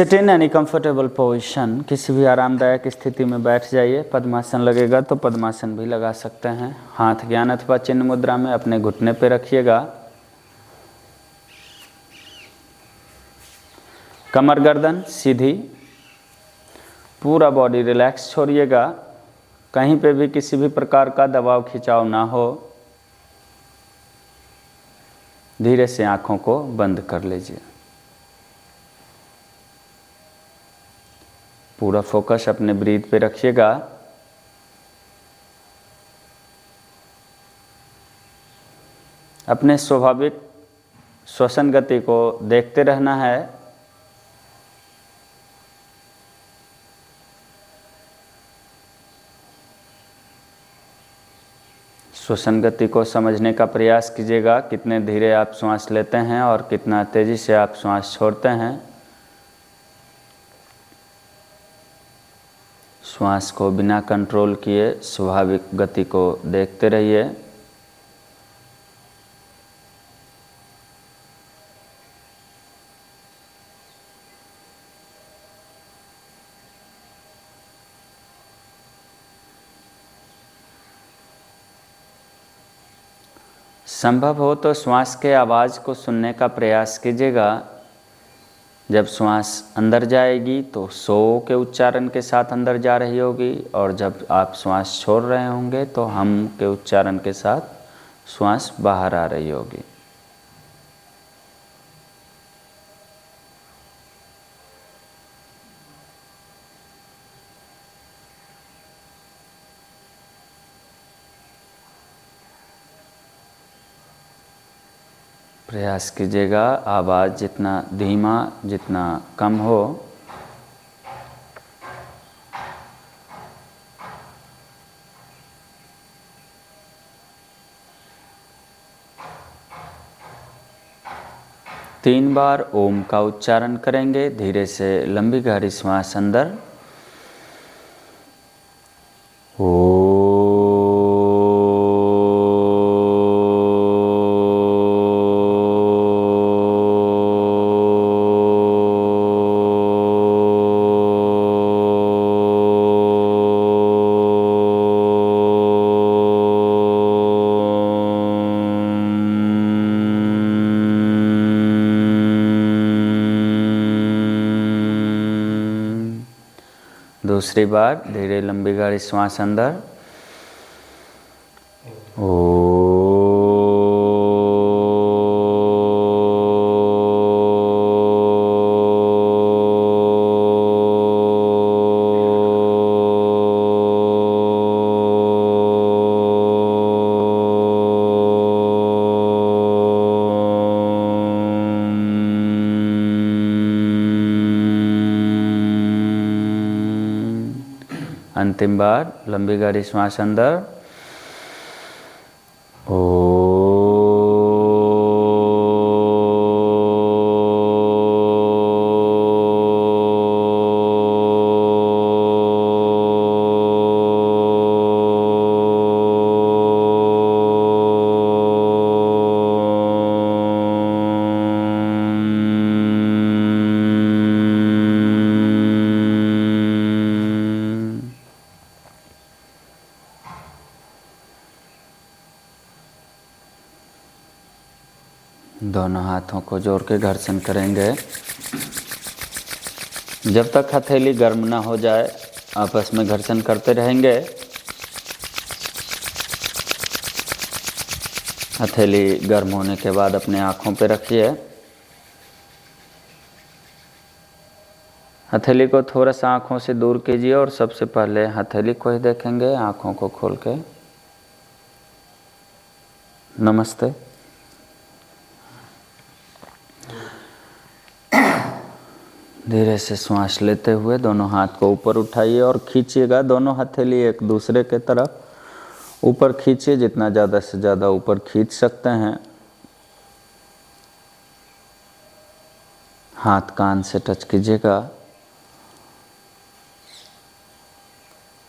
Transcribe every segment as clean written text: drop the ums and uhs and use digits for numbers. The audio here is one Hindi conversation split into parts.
Sit in any comfortable position, किसी भी आरामदायक स्थिति में बैठ जाइए। पद्मासन लगेगा तो पद्मासन भी लगा सकते हैं। हाथ ज्ञान अथवा चिन्ह मुद्रा में अपने घुटने पे रखिएगा। कमर गर्दन सीधी, पूरा बॉडी रिलैक्स छोड़िएगा। कहीं पे भी किसी भी प्रकार का दबाव खिंचाव ना हो। धीरे से आंखों को बंद कर लीजिए। पूरा फोकस अपने ब्रीथ पे रखिएगा। अपने स्वाभाविक श्वसन गति को देखते रहना है। श्वसन गति को समझने का प्रयास कीजिएगा। कितने धीरे आप श्वास लेते हैं और कितना तेजी से आप श्वास छोड़ते हैं। श्वास को बिना कंट्रोल किए स्वाभाविक गति को देखते रहिए। संभव हो तो श्वास के आवाज़ को सुनने का प्रयास कीजिएगा। जब श्वास अंदर जाएगी तो सो के उच्चारण के साथ अंदर जा रही होगी, और जब आप श्वास छोड़ रहे होंगे तो हम के उच्चारण के साथ श्वास बाहर आ रही होगी। प्रयास कीजिएगा आवाज़ जितना धीमा, जितना कम हो। तीन बार ओम का उच्चारण करेंगे। धीरे से लंबी गहरी श्वास अंदर। दूसरी बार धीरे लंबी गहरी श्वास अंदर। अंतिम बार लंबी गहरी श्वास अंदर। दोनों हाथों को जोड़ के घर्षण करेंगे। जब तक हथेली गर्म ना हो जाए आपस में घर्षण करते रहेंगे। हथेली गर्म होने के बाद अपने आँखों पे रखिए। हथेली को थोड़ा सा आँखों से दूर कीजिए और सबसे पहले हथेली को ही देखेंगे, आँखों को खोल के। नमस्ते। धीरे से श्वास लेते हुए दोनों हाथ को ऊपर उठाइए और खींचिएगा। दोनों हथेली एक दूसरे के तरफ ऊपर खींचिए, जितना ज़्यादा से ज़्यादा ऊपर खींच सकते हैं। हाथ कान से टच कीजिएगा।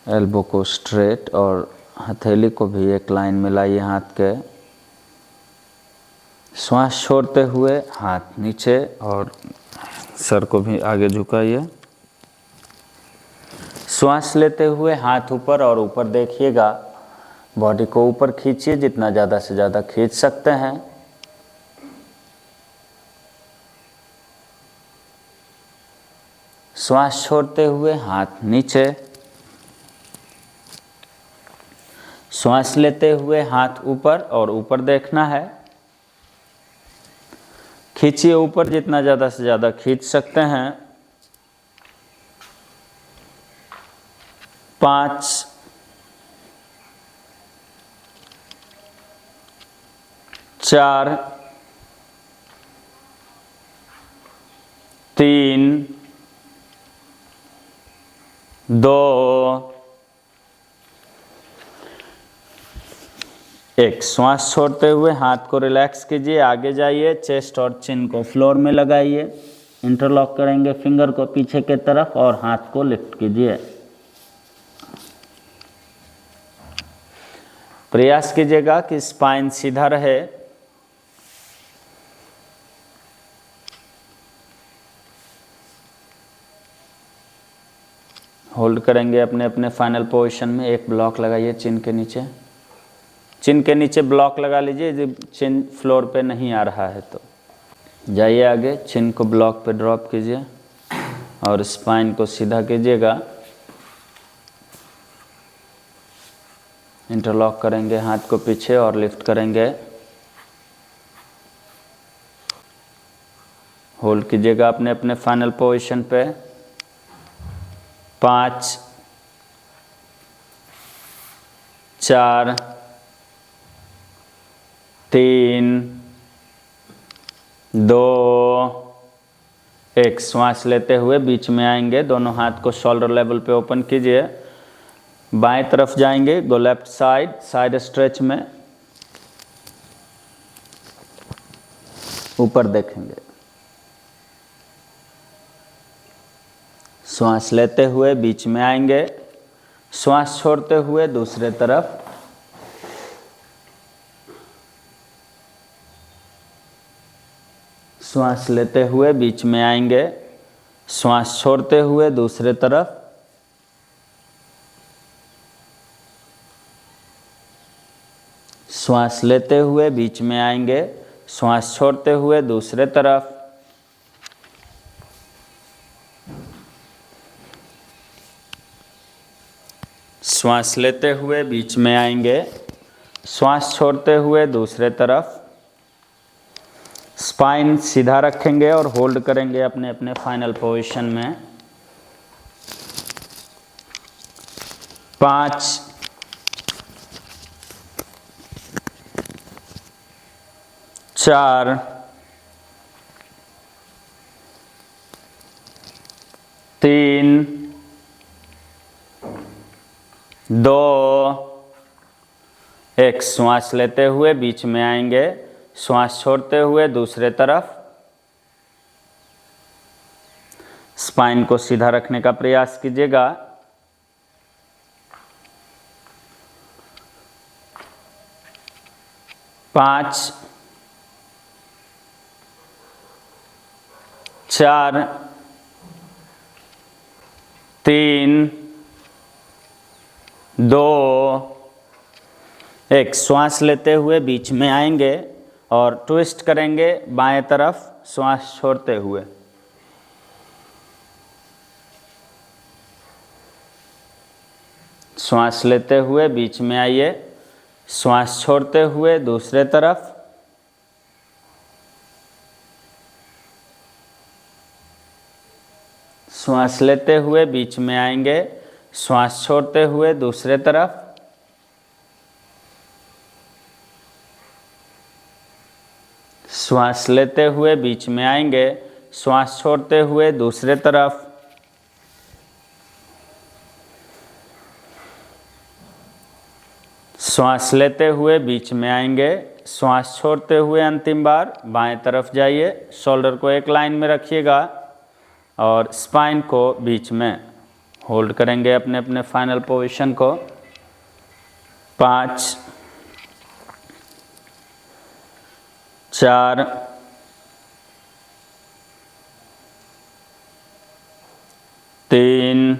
एल्बो को स्ट्रेट और हथेली को भी एक लाइन में लाइए हाथ के। श्वास छोड़ते हुए हाथ नीचे और सर को भी आगे झुकाइए। श्वास लेते हुए हाथ ऊपर और ऊपर देखिएगा, बॉडी को ऊपर खींचिए जितना ज़्यादा से ज़्यादा खींच सकते हैं। श्वास छोड़ते हुए हाथ नीचे। श्वास लेते हुए हाथ ऊपर और ऊपर देखना है। खींचिए ऊपर जितना ज़्यादा से ज़्यादा खींच सकते हैं। 5 4 3 2 1। श्वास छोड़ते हुए हाथ को रिलैक्स कीजिए, आगे जाइए, चेस्ट और चिन को फ्लोर में लगाइए। इंटरलॉक करेंगे फिंगर को पीछे के तरफ और हाथ को लिफ्ट कीजिए। प्रयास कीजिएगा कि स्पाइन सीधा रहे। होल्ड करेंगे अपने अपने फाइनल पोजीशन में। एक ब्लॉक लगाइए चिन के नीचे। चिन के नीचे ब्लॉक लगा लीजिए, जब चिन फ्लोर पे नहीं आ रहा है तो जाइए आगे, चिन को ब्लॉक पे ड्रॉप कीजिए और स्पाइन को सीधा कीजिएगा। इंटरलॉक करेंगे हाथ को पीछे और लिफ्ट करेंगे। होल्ड कीजिएगा अपने अपने फाइनल पोजीशन पे। 5 4 3 2 1। श्वास लेते हुए बीच में आएंगे, दोनों हाथ को शोल्डर लेवल पे ओपन कीजिए। बाएं तरफ जाएंगे, go left side, side stretch में ऊपर देखेंगे। श्वास लेते हुए बीच में आएंगे, श्वास छोड़ते हुए दूसरे तरफ। श्वास लेते हुए बीच में आएंगे, श्वास छोड़ते हुए दूसरे तरफ। श्वास लेते हुए बीच में आएंगे, श्वास छोड़ते हुए दूसरे तरफ। श्वास लेते हुए बीच में आएंगे, श्वास छोड़ते हुए दूसरे तरफ। स्पाइन सीधा रखेंगे और होल्ड करेंगे अपने अपने फाइनल पोजीशन में। 5 4 3 2 1। श्वास लेते हुए बीच में आएंगे, श्वास छोड़ते हुए दूसरे तरफ। स्पाइन को सीधा रखने का प्रयास कीजिएगा। 5 4 3 2 1। श्वास लेते हुए बीच में आएंगे और ट्विस्ट करेंगे बाएं तरफ, श्वास छोड़ते हुए। श्वास लेते हुए बीच में आइए, श्वास छोड़ते हुए दूसरे तरफ। श्वास लेते हुए बीच में आएंगे, श्वास छोड़ते हुए दूसरे तरफ। श्वास लेते हुए बीच में आएंगे, श्वास छोड़ते हुए दूसरे तरफ। श्वास लेते हुए बीच में आएंगे, श्वास छोड़ते हुए अंतिम बार बाएं तरफ जाइए। शोल्डर को एक लाइन में रखिएगा और स्पाइन को बीच में होल्ड करेंगे अपने अपने फाइनल पोजीशन को। 5 4 3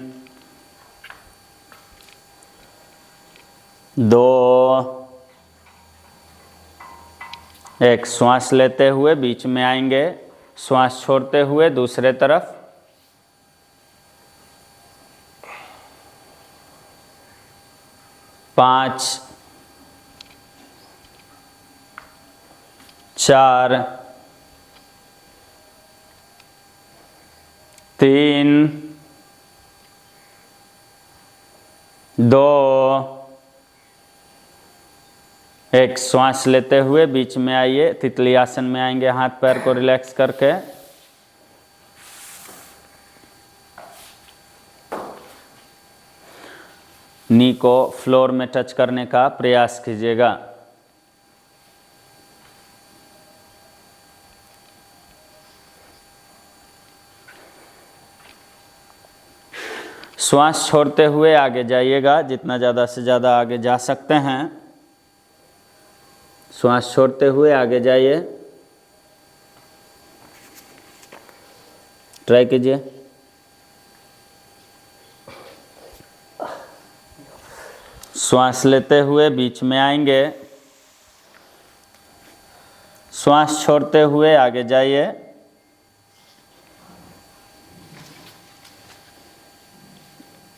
2 1। श्वास लेते हुए बीच में आएंगे, श्वास छोड़ते हुए दूसरे तरफ। 5 4 3 2 1। श्वास लेते हुए बीच में आइए, तितली आसन में आएंगे, हाथ पैर को रिलैक्स करके। नी को फ्लोर में टच करने का प्रयास कीजिएगा। श्वास छोड़ते हुए आगे जाइएगा, जितना ज़्यादा से ज़्यादा आगे जा सकते हैं। श्वास छोड़ते हुए आगे जाइए, ट्राई कीजिए। श्वास लेते हुए बीच में आएंगे, श्वास छोड़ते हुए आगे जाइए।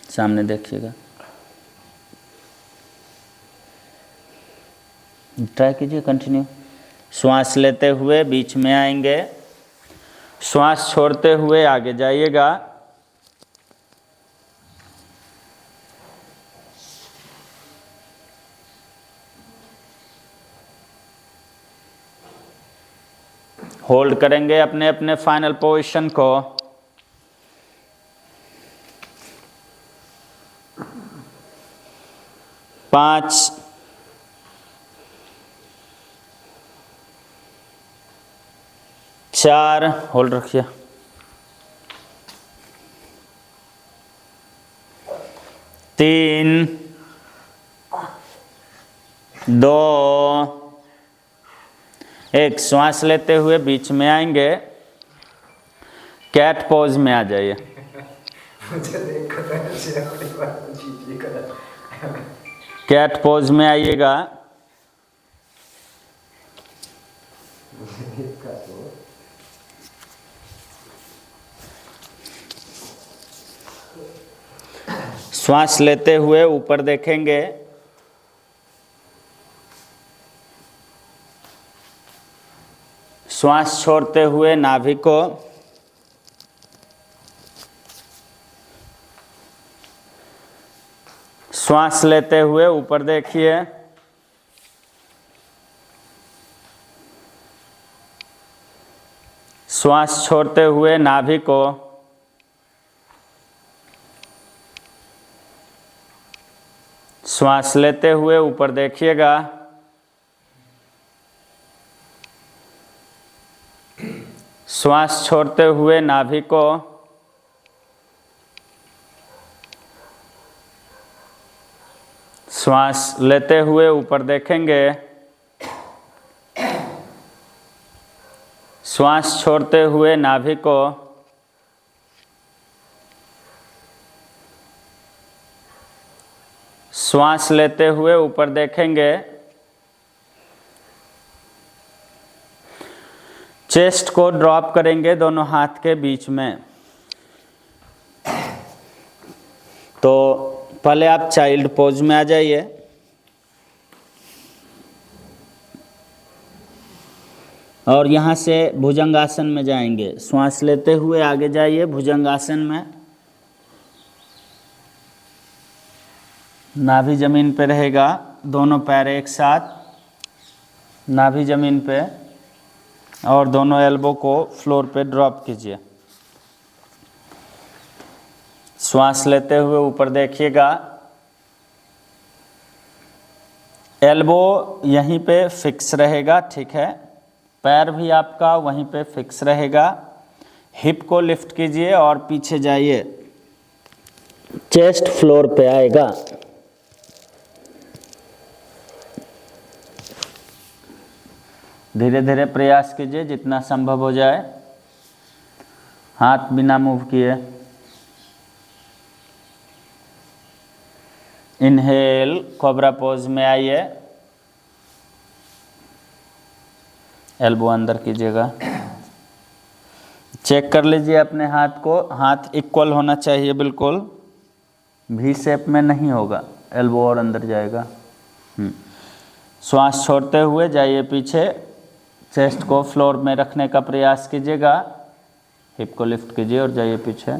सामने देखिएगा, ट्राई कीजिए, कंटिन्यू। श्वास लेते हुए बीच में आएंगे, श्वास छोड़ते हुए आगे जाइएगा। होल्ड करेंगे अपने अपने फाइनल पोजीशन को। 5 4 होल्ड रखिए। 3 2 1। श्वास लेते हुए बीच में आएंगे, कैट पोज में आ जाइए। कैट पोज में आइएगा। श्वास लेते हुए ऊपर देखेंगे, श्वास छोड़ते हुए नाभि को। श्वास लेते हुए ऊपर देखिए, श्वास छोड़ते हुए नाभि को। श्वास लेते हुए ऊपर देखिएगा, श्वास छोड़ते हुए नाभि को। श्वास लेते हुए ऊपर देखेंगे, श्वास छोड़ते हुए नाभि को। श्वास लेते हुए ऊपर देखेंगे, चेस्ट को ड्रॉप करेंगे दोनों हाथ के बीच में। तो पहले आप चाइल्ड पोज में आ जाइए। और यहाँ से भुजंगासन में जाएंगे। श्वास लेते हुए आगे जाइए भुजंगासन में। नाभि जमीन पे रहेगा, दोनों पैर एक साथ नाभि जमीन पे, और दोनों एल्बो को फ्लोर पे ड्रॉप कीजिए। श्वास लेते हुए ऊपर देखिएगा, एल्बो यहीं पे फिक्स रहेगा, ठीक है। पैर भी आपका वहीं पे फिक्स रहेगा। हिप को लिफ्ट कीजिए और पीछे जाइए, चेस्ट फ्लोर पे आएगा। धीरे धीरे प्रयास कीजिए जितना संभव हो जाए, हाथ बिना मूव किए। इनहेल, कोबरा पोज में आइए, एल्बो अंदर कीजिएगा। चेक कर लीजिए अपने हाथ को, हाथ इक्वल होना चाहिए, बिल्कुल वी शेप में नहीं होगा, एल्बो और अंदर जाएगा। श्वास छोड़ते हुए जाइए पीछे, चेस्ट को फ्लोर में रखने का प्रयास कीजिएगा, हिप को लिफ्ट कीजिए और जाइए पीछे।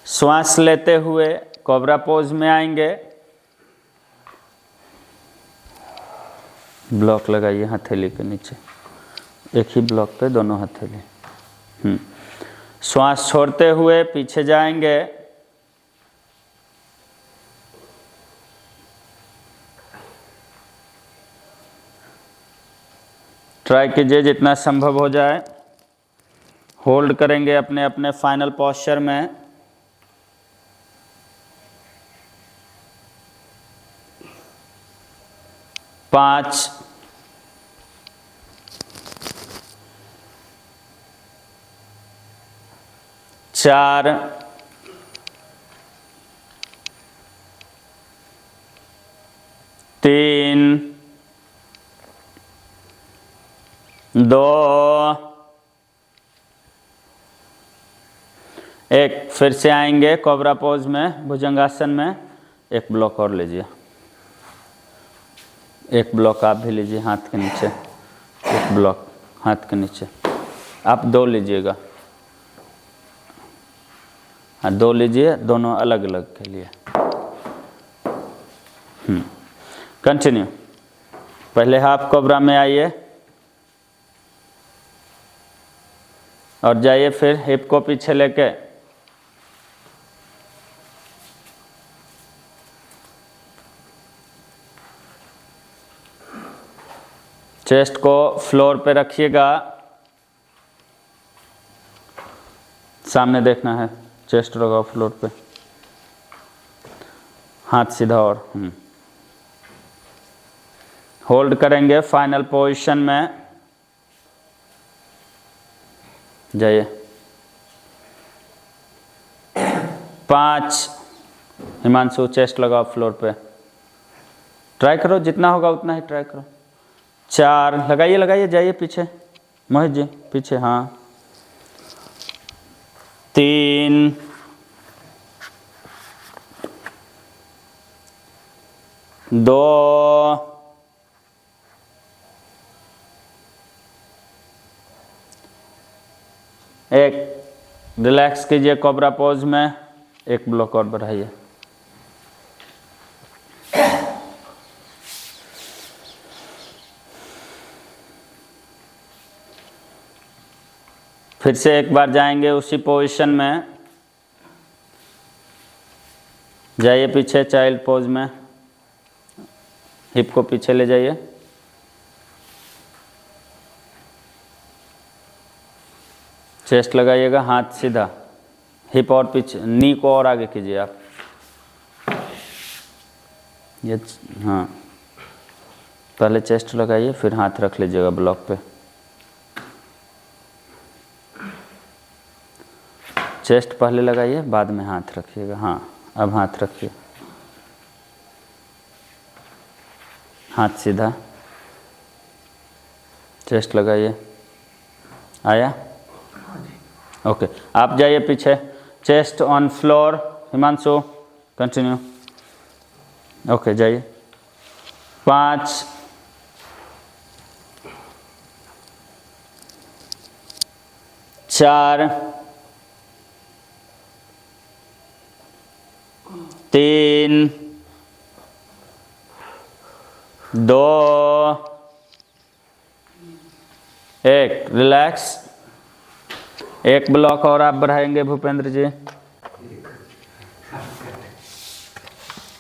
श्वास लेते हुए कोबरा पोज में आएंगे, ब्लॉक लगाइए हथेली के नीचे, एक ही ब्लॉक पे दोनों हथेली। श्वास छोड़ते हुए पीछे जाएंगे, ट्राई कीजिए जितना संभव हो जाए। होल्ड करेंगे अपने अपने फाइनल पोस्चर में। पाँच, चार, तीन, दो, एक। फिर से आएंगे कोबरा पोज में, भुजंगासन में। एक ब्लॉक और लीजिए, एक ब्लॉक आप भी लीजिए हाथ के नीचे, एक ब्लॉक हाथ के नीचे। आप दो लीजिएगा, हाँ दो लीजिए, दोनों अलग अलग के लिए। कंटिन्यू। पहले हाफ कोबरा में आइए और जाइए फिर हिप को पीछे लेके चेस्ट को फ्लोर पे रखिएगा, सामने देखना है, चेस्ट लगाओ फ्लोर पे, हाथ सीधा और होल्ड करेंगे फाइनल पोजीशन में। जाइए। 5, हिमांशु चेस्ट लगाओ फ्लोर पे, ट्राई करो जितना होगा उतना ही ट्राई करो। 4, लगाइए लगाइए, जाइए पीछे, मोहित जी पीछे, हाँ। 3, 2, 1। रिलैक्स कीजिए कोबरा पोज में, एक ब्लॉक और बढ़ाइए। फिर से एक बार जाएंगे उसी पोजीशन में, जाइए पीछे चाइल्ड पोज में, हिप को पीछे ले जाइए, चेस्ट लगाइएगा, हाथ सीधा, हिप और पीछे, नी को और आगे कीजिए आप, ये हाँ। पहले चेस्ट लगाइए, फिर हाथ रख लीजिएगा ब्लॉक पे। चेस्ट पहले लगाइए, बाद में हाथ रखिएगा, हाँ। अब हाथ रखिए, हाथ सीधा, चेस्ट लगाइए, आया? ओके। आप जाइए पीछे, chest on floor, Himanshu continue. Okay जाइए। 5, 4, 3, 2, 1। रिलैक्स। एक ब्लॉक और आप बढ़ाएंगे भूपेंद्र जी।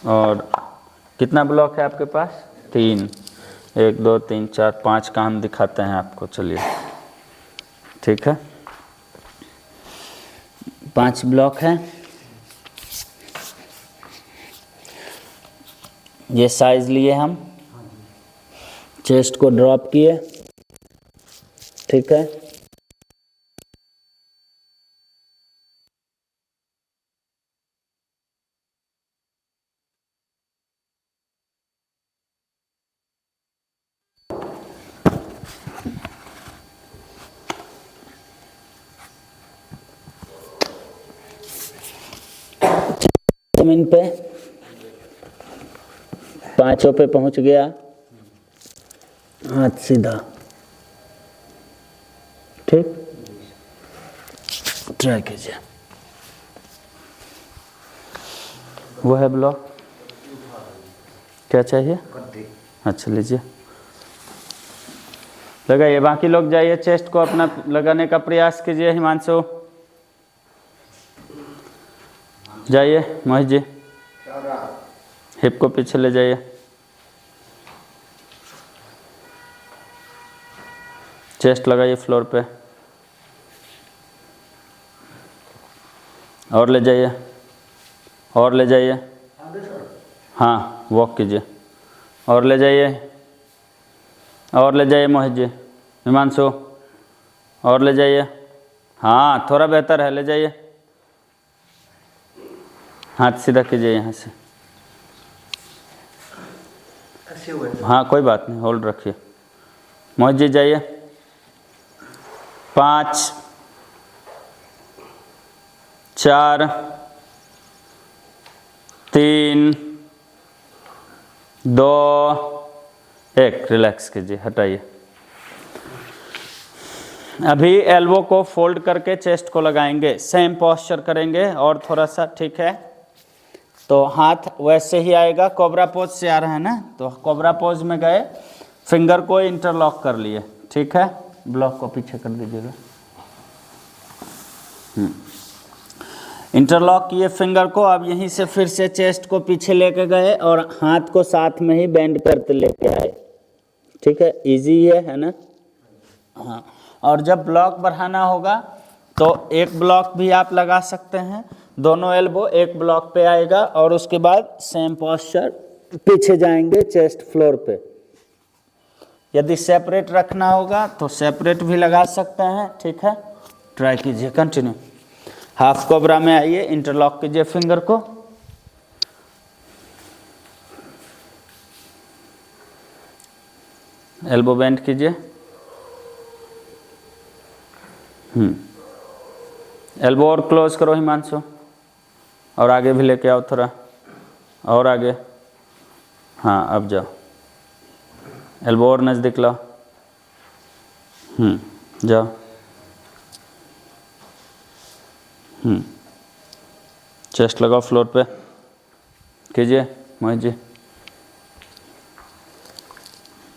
और कितना ब्लॉक है आपके पास? 3। 1, 2, 3, 4, 5 का हम दिखाते हैं आपको, चलिए ठीक है। 5 ब्लॉक है। ये साइज लिए हम, चेस्ट को ड्रॉप किए, ठीक है। ज़मीन पे, पांचों पे पहुंच गया, हाथ सीधा, ठीक। ट्राई कीजिए। वो है ब्लॉक, क्या चाहिए? अच्छा लीजिए, लगाइए। बाकी लोग जाइए, चेस्ट को अपना लगाने का प्रयास कीजिए। हिमांशु जाइए, मोहित जी हिप को पीछे ले जाइए, चेस्ट लगाइए फ्लोर पे, और ले जाइए, और ले जाइए, हाँ वॉक कीजिए, और ले जाइए, और ले जाइए मोहित जी, हिमांशु और ले जाइए, हाँ थोड़ा बेहतर है, ले जाइए, हाथ सीधा कीजिए यहाँ से, हाँ कोई बात नहीं, होल्ड रखिए। मोहित जी जाइए, 5 4 3 2 1, रिलैक्स कीजिए, हटाइए। अभी एल्बो को फोल्ड करके चेस्ट को लगाएंगे, सेम पोस्चर करेंगे और थोड़ा सा, ठीक है। तो हाथ वैसे ही आएगा, कोबरा पोज से आ रहा है ना, तो कोबरा पोज में गए, फिंगर को इंटरलॉक कर लिए, ठीक है। ब्लॉक को पीछे कर दीजिएगा, इंटरलॉक किए फिंगर को। अब यहीं से फिर से चेस्ट को पीछे लेके गए और हाथ को साथ में ही बेंड करते लेके आए, ठीक है। इजी ये है ना, हाँ। और जब ब्लॉक बढ़ाना होगा तो एक ब्लॉक भी आप लगा सकते हैं, दोनों एल्बो एक ब्लॉक पे आएगा और उसके बाद सेम पोस्चर, पीछे जाएंगे चेस्ट फ्लोर पे। यदि सेपरेट रखना होगा तो सेपरेट भी लगा सकते हैं, ठीक है। ट्राई कीजिए, कंटिन्यू। हाफ कोबरा में आइए, इंटरलॉक कीजिए फिंगर को, एल्बो बेंड कीजिए, एल्बो और क्लोज करो हिमांशु, और आगे भी लेके आओ थोड़ा, और आगे, हाँ अब जाओ, एल्बो और नज़दीक लाओ, जाओ, चेस्ट लगाओ फ्लोर पे, कीजिए मोहित जी,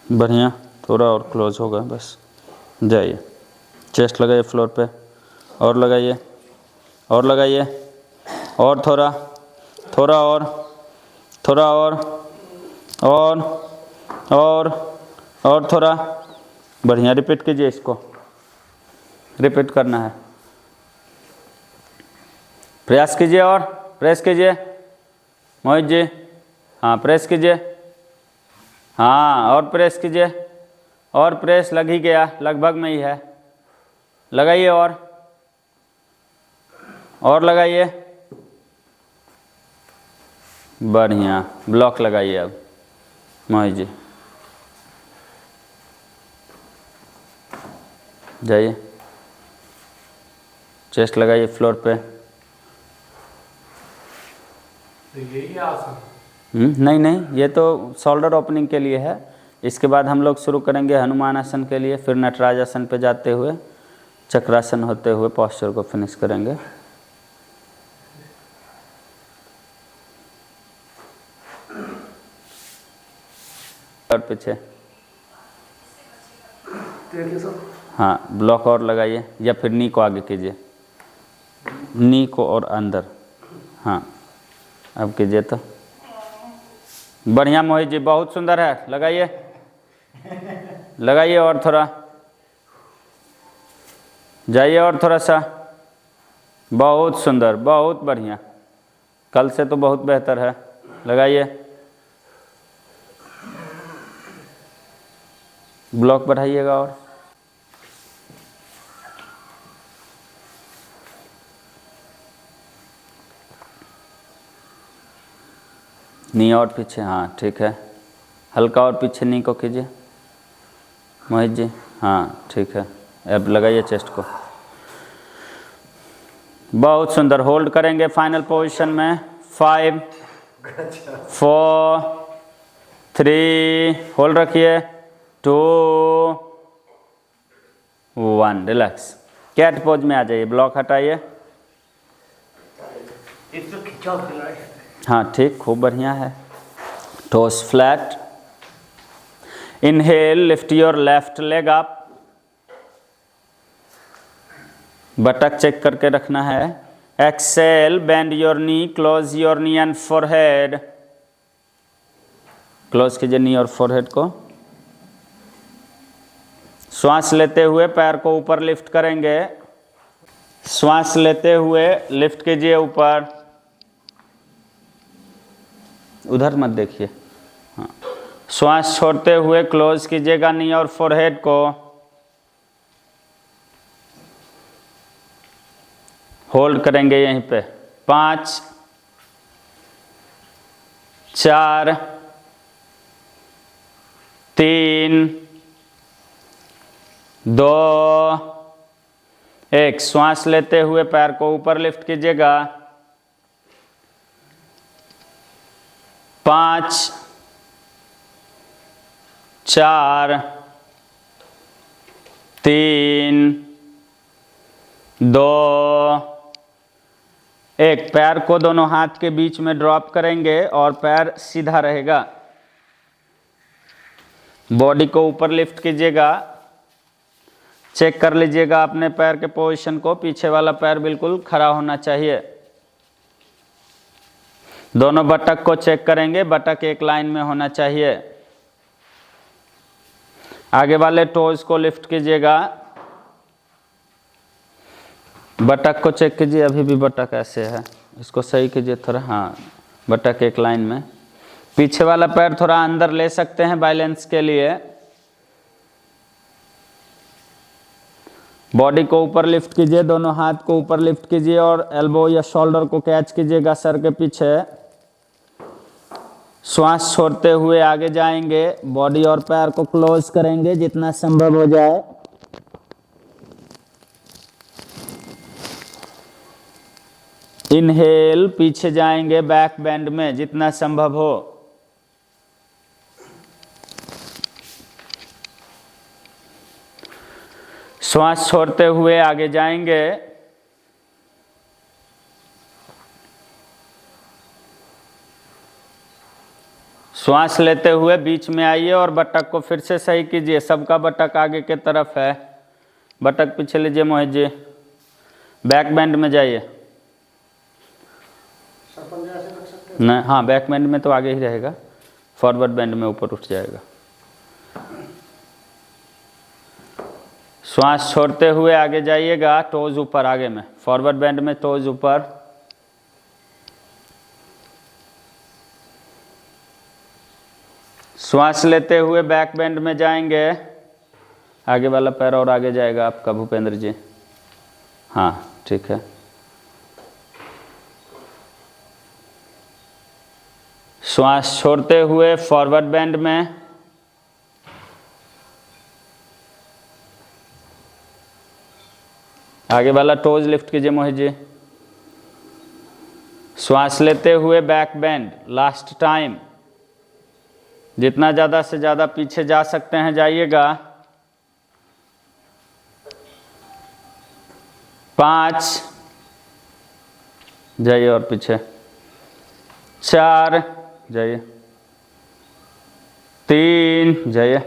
बढ़िया, थोड़ा और क्लोज होगा बस, जाइए, चेस्ट लगाइए फ्लोर पे, और लगाइए, और लगाइए, और थोड़ा, थोड़ा और, थोड़ा और थोड़ा, बढ़िया। रिपीट कीजिए, इसको रिपीट करना है, प्रयास कीजिए और प्रेस कीजिए मोहित जी, हाँ प्रेस कीजिए, हाँ और प्रेस कीजिए, और प्रेस लग ही गया, लगभग में ही है, लगाइए और लगाइए, बढ़िया। ब्लॉक लगाइए अब मोहित जी, जाइए, चेस्ट लगाइए फ्लोर पे, यही आसन? नहीं, ये तो शोल्डर ओपनिंग के लिए है। इसके बाद हम लोग शुरू करेंगे हनुमान आसन के लिए, फिर नटराज आसन पे जाते हुए चक्रासन होते हुए पोस्चर को फिनिश करेंगे। और पीछे, हाँ ब्लॉक और लगाइए, या फिर नी को आगे कीजिए, नी को और अंदर, हाँ अब कीजिए तो बढ़िया मोहित जी, बहुत सुंदर है, लगाइए, लगाइए और थोड़ा, जाइए और थोड़ा सा, बहुत सुंदर, बहुत बढ़िया, कल से तो बहुत बेहतर है, लगाइए, ब्लॉक बढ़ाइएगा और नी और पीछे, हाँ ठीक है, हल्का और पीछे नी को कीजिए मोहित जी, हाँ ठीक है। अब लगाइए चेस्ट को, बहुत सुंदर, होल्ड करेंगे फाइनल पोजीशन में, 5 4 3, होल्ड रखिए, 2 1, रिलैक्स। कैट पोज में आ जाइए, ब्लॉक हटाइए। इसको खिंचाओ फिर। हाँ ठीक, खूब बढ़िया है। Toes flat. Inhale, lift your left leg up. Buttock check करके रखना है। Exhale, bend your knee, close your knee and forehead. Close कीजिए नी और फोरहेड को। श्वास लेते हुए पैर को ऊपर लिफ्ट करेंगे। श्वास लेते हुए लिफ्ट कीजिए ऊपर। उधर मत देखिए। हाँ, श्वास छोड़ते हुए क्लोज कीजिएगा नी और फोरहेड को। होल्ड करेंगे यहीं पे। 5 4 3 2 1, श्वास लेते हुए पैर को ऊपर लिफ्ट कीजिएगा। 5 4 3 2 1, पैर को दोनों हाथ के बीच में ड्रॉप करेंगे और पैर सीधा रहेगा। बॉडी को ऊपर लिफ्ट कीजिएगा। चेक कर लीजिएगा अपने पैर के पोजीशन को। पीछे वाला पैर बिल्कुल खड़ा होना चाहिए। दोनों बटक को चेक करेंगे, बटक एक लाइन में होना चाहिए। आगे वाले टोज को लिफ्ट कीजिएगा। बटक को चेक कीजिए, अभी भी बटक ऐसे है, इसको सही कीजिए थोड़ा। हाँ, बटक एक लाइन में। पीछे वाला पैर थोड़ा अंदर ले सकते हैं बैलेंस के लिए। बॉडी को ऊपर लिफ्ट कीजिए, दोनों हाथ को ऊपर लिफ्ट कीजिए और एल्बो या शोल्डर को कैच कीजिएगा सर के पीछे। श्वास छोड़ते हुए आगे जाएंगे। बॉडी और पैर को क्लोज करेंगे जितना संभव हो जाए। इनहेल, पीछे जाएंगे बैक बेंड में जितना संभव हो। श्वास छोड़ते हुए आगे जाएंगे। श्वास लेते हुए बीच में आइए और बटक को फिर से सही कीजिए। सबका बटक आगे के तरफ है। बटक पीछे लीजिए मोहित जी। बैक बेंड में जाइए। नहीं, हाँ, बैक बेंड में तो आगे ही रहेगा, फॉरवर्ड बेंड में ऊपर उठ जाएगा। श्वास छोड़ते हुए आगे जाइएगा, टोज ऊपर आगे में, फॉरवर्ड बेंड में टोज ऊपर। श्वास लेते हुए बैक बेंड में जाएंगे। आगे वाला पैर और आगे जाएगा आपका भूपेंद्र जी। हाँ ठीक है। श्वास छोड़ते हुए फॉरवर्ड बेंड में। आगे वाला टोज लिफ्ट कीजिए मोहित जी। श्वास लेते हुए बैक बेंड, लास्ट टाइम। जितना ज़्यादा से ज़्यादा पीछे जा सकते हैं जाइएगा। 5 जाइए और पीछे। 4 जाइए। 3 जाइए।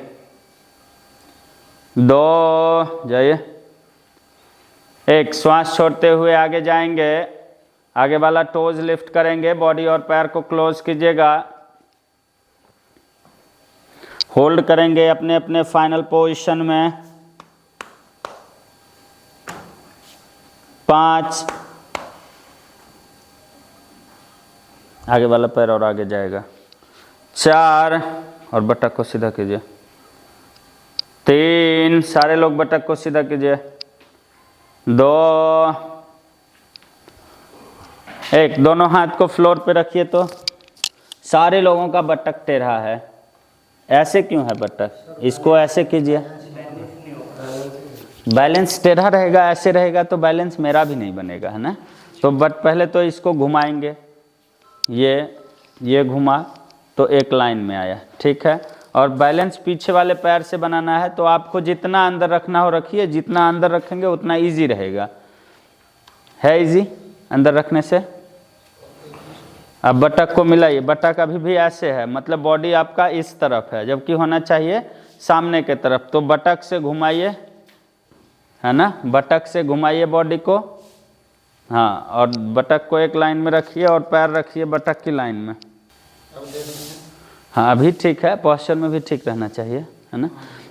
2 जाइए। 1, श्वास छोड़ते हुए आगे जाएंगे। आगे वाला टोज लिफ्ट करेंगे, बॉडी और पैर को क्लोज कीजिएगा। होल्ड करेंगे अपने अपने फाइनल पोजीशन में। 5, आगे वाला पैर और आगे जाएगा। 4 और बटक को सीधा कीजिए। 3, सारे लोग बटक को सीधा कीजिए। 2, 1, दोनों हाथ को फ्लोर पे रखिए। तो सारे लोगों का बटक टेढ़ा है। ऐसे क्यों है बटक? इसको ऐसे कीजिए। बैलेंस टेढ़ा रहेगा, ऐसे रहेगा तो बैलेंस मेरा भी नहीं बनेगा, है ना। तो बट पहले तो इसको घुमाएंगे, ये घुमा तो एक लाइन में आया, ठीक है। और बैलेंस पीछे वाले पैर से बनाना है तो आपको जितना अंदर रखना हो रखिए, जितना अंदर रखेंगे उतना इजी रहेगा। है इजी अंदर रखने से। अब बटक को मिलाइए, बटक अभी भी ऐसे है, मतलब बॉडी आपका इस तरफ है जबकि होना चाहिए सामने के तरफ। तो बटक से घुमाइए, है ना, बटक से घुमाइए बॉडी को, हाँ, और बटक को एक लाइन में रखिए और पैर रखिए बटक की लाइन में। हाँ अभी ठीक है, पोस्चर में भी ठीक रहना चाहिए, है ना।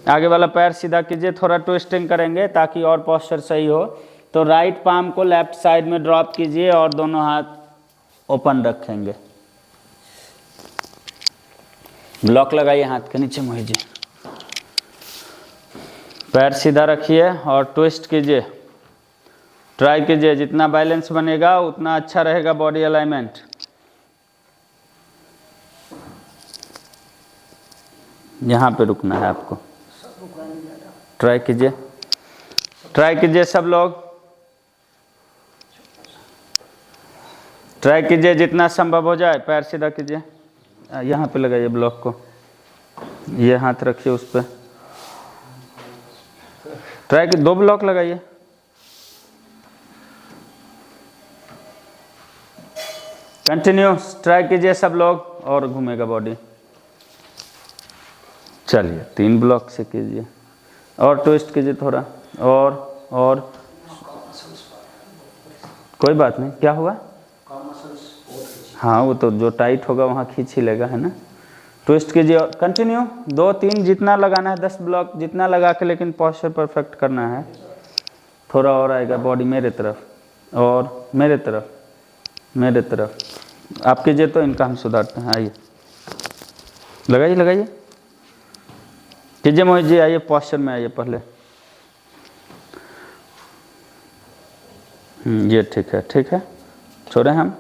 आगे वाला पैर सीधा कीजिए, थोड़ा ट्विस्टिंग करेंगे ताकि और पोस्चर सही हो। तो राइट पाम को लेफ्ट साइड में ड्रॉप कीजिए और दोनों हाथ ओपन रखेंगे। ब्लॉक लगाइए हाथ के नीचे मोहित जी। पैर सीधा रखिए और ट्विस्ट कीजिए, ट्राई कीजिए, जितना बैलेंस बनेगा उतना अच्छा रहेगा बॉडी अलाइनमेंट। यहाँ पे रुकना है आपको, ट्राई कीजिए, ट्राई कीजिए सब लोग, ट्राई कीजिए जितना संभव हो जाए। पैर सीधा कीजिए, यहाँ पे लगाइए ब्लॉक को, ये हाथ रखिए उस पर, ट्राई की 2 ब्लॉक लगाइए। कंटिन्यू ट्राई कीजिए सब लोग और घूमेगा बॉडी। चलिए 3 ब्लॉक से कीजिए और ट्विस्ट कीजिए थोड़ा और कोई बात नहीं, क्या हुआ, हाँ वो तो जो टाइट होगा वहाँ खींच ही लेगा, है ना। ट्विस्ट कीजिए और कंटिन्यू 2-3 जितना लगाना है, 10 ब्लॉक जितना लगा के, लेकिन पोस्चर परफेक्ट करना है। थोड़ा और आएगा बॉडी मेरे तरफ और मेरे तरफ, मेरे तरफ आप कीजिए तो इनका हम सुधारते हैं। आइए लगाइए लगाइए, कीजिए मोहित जी, आइए पोस्चर में आइए पहले। ये ठीक है, ठीक है, छोड़े हम,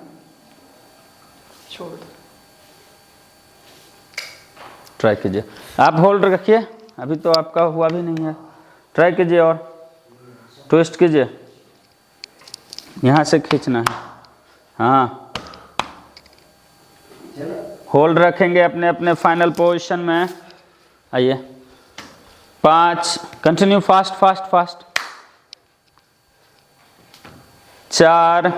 छोड़, ट्राई कीजिए, आप होल्ड रखिए, अभी तो आपका हुआ भी नहीं है। ट्राई कीजिए और ट्विस्ट कीजिए, यहाँ से खींचना है, हाँ, होल्ड रखेंगे अपने अपने फाइनल पोजीशन में। आइए 5, continue, fast fast fast, 4,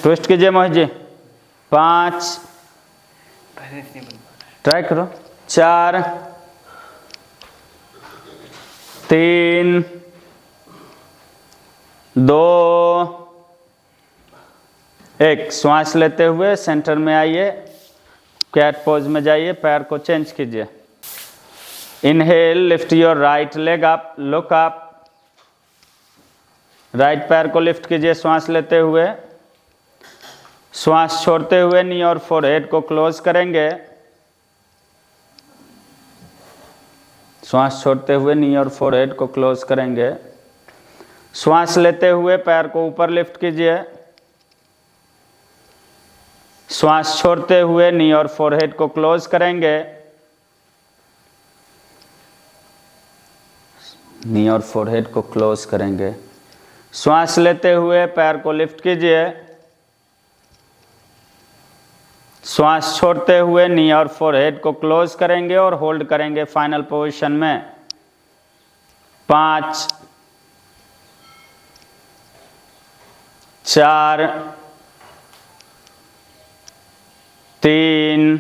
twist कीजिए मोहित जी, 5, ट्राई करो, 4, 3, 2, 1। श्वास लेते हुए सेंटर में आइए, कैट पोज में जाइए, पैर को चेंज कीजिए। Inhale, lift your right leg up, look up, right पैर को लिफ्ट कीजिए श्वास लेते हुए। श्वास छोड़ते हुए नी और फोरहेड को क्लोज करेंगे, श्वास छोड़ते हुए नी और फोरहेड को क्लोज करेंगे। श्वास लेते हुए पैर को ऊपर लिफ्ट कीजिए, श्वास छोड़ते हुए नी और फोरहेड को क्लोज करेंगे, नी और फोरहेड को क्लोज करेंगे। श्वास लेते हुए पैर को लिफ्ट कीजिए, श्वास छोड़ते हुए नी और फोरहेड को क्लोज करेंगे और होल्ड करेंगे फाइनल पोजीशन में। 5, 4, 3,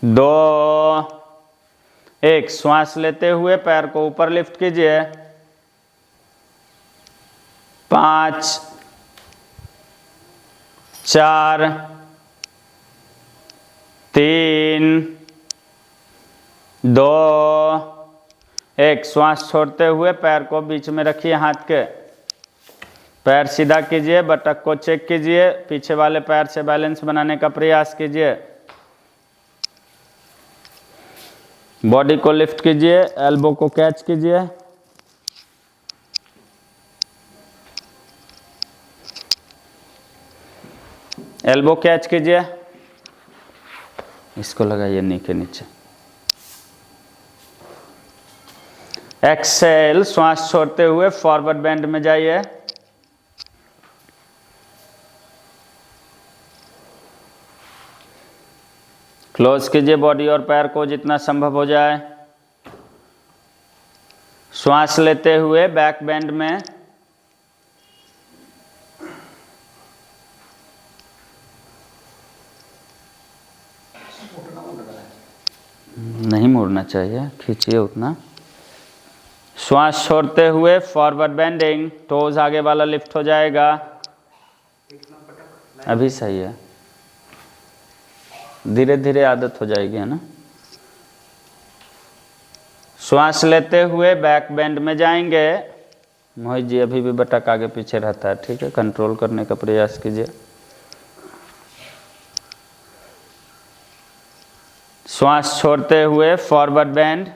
2, 1। श्वास लेते हुए पैर को ऊपर लिफ्ट कीजिए, 5, 4, 3, 2, 1। श्वास छोड़ते हुए पैर को बीच में रखिए, हाथ के पैर सीधा कीजिए, बटक को चेक कीजिए, पीछे वाले पैर से बैलेंस बनाने का प्रयास कीजिए। बॉडी को लिफ्ट कीजिए, एल्बो को कैच कीजिए, एल्बो कैच कीजिए, इसको लगाइए नी के नीचे। एक्सेल, श्वास छोड़ते हुए फॉरवर्ड बेंड में जाइए, क्लोज कीजिए बॉडी और पैर को जितना संभव हो जाए। श्वास लेते हुए बैक बेंड में, नहीं मुड़ना चाहिए, खींचिए उतना। श्वास छोड़ते हुए फॉरवर्ड बेंडिंग, टोज आगे वाला लिफ्ट हो जाएगा। अभी सही है, धीरे धीरे आदत हो जाएगी, है ना। श्वास लेते हुए बैक बेंड में जाएंगे। मोहित जी अभी भी बटक आगे पीछे रहता है, ठीक है, कंट्रोल करने का प्रयास कीजिए। श्वास छोड़ते हुए फॉरवर्ड बेंड,